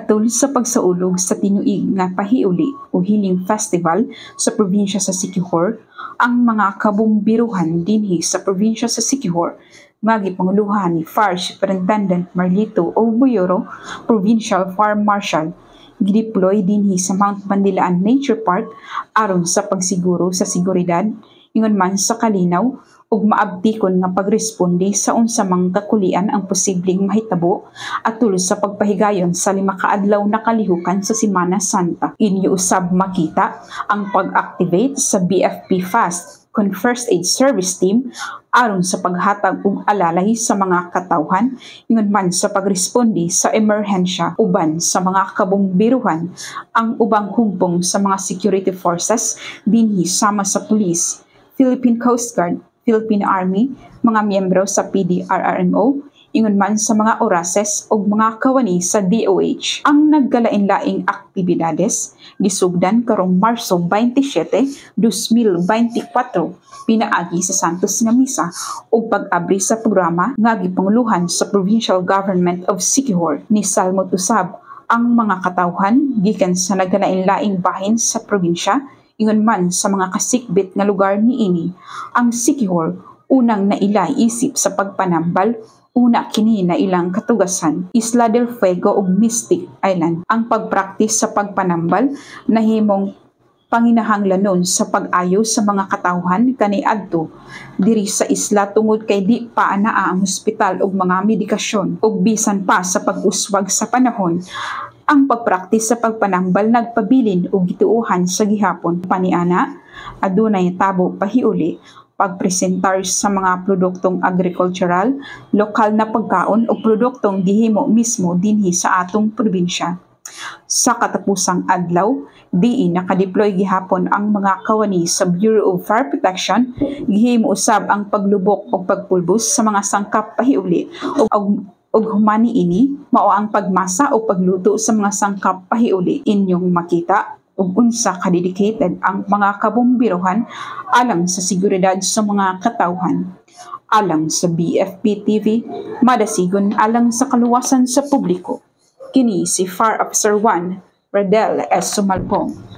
atol sa pagsaulog sa tinuig nga pahiuli o Healing Festival sa probinsya sa Siquijor, ang mga kabumbiruhan dinhi sa probinsya sa Siquijor nga gipanguluhan ni Fire Superintendent Marlito O. Buyoro, Provincial Fire Marshal, gideploy dinhi sa Mount Bandilaan Nature Park aron sa pagsiguro sa seguridad ingon man sa kalinaw ug maabtikon nga pagresponde sa unsa mang kakulian ang posibleng mahitabo atol sa pagpahigayon sa 5 kaadlaw na kalihukan sa Semana Santa. Inyo usab makita ang pag-activate sa BFP Fast kon First Aid Service Team aron sa paghatag og alalay sa mga katawhan ingon man sa pagresponde sa emerhensya uban sa mga kabombiruhan ang ubang humpong sa mga security forces dinhi sama sa pulis, Philippine Coast Guard, Philippine Army, mga miyembro sa PDRRMO, ingon man sa mga orases o mga kawani sa DOH. Ang naggalain-laing aktibidades gisugdan karong Marso 27, 2024 pinaagi sa Santos nga Misa o pag-abri sa programa nga gipanguluhan sa Provincial Government of Siquijor ni Salmo Tusab ang mga katawhan gikan sa naggalain-laing bahin sa probinsya ingon man sa mga kasikbit nga lugar niini. Ang Siquijor unang nailay isip sa pagpanambal. Una kini na ilang katugasan, Isla del Fuego ug Mystic Island. Ang pagpraktis sa pagpanambal nahimong panginahanglanon sa pag-ayo sa mga katawhan kaniadto diri sa isla tungod kay di pa anaa ang ospital ug mga medikasyon ug bisan pa sa pag-uswag sa panahon. Ang pagpraktis sa pagpanambal nagpabilin og gituohan sa gihapon. Paniana, adunay tabo pahiuli pagpresentar sa mga produktong agricultural, lokal na pagkaon o produktong gihimo mismo dinhi sa atong probinsya. Sa katapusang adlaw, diin nakadeploy gihapon ang mga kawani sa Bureau of Fire Protection, gihimo usab ang paglubok o pagpulbos sa mga sangkap pahiuli ug humani ini mao ang pagmasa o pagluto sa mga sangkap pahiuli. Inyong makita ug unsa ka-dedicated ang mga kabombiruhan alang sa seguridad sa mga katawhan. Alang sa BFP TV, madasigon alang sa kaluwasan sa publiko. Kini si Fire Officer 1, Radel S. Sumalpong.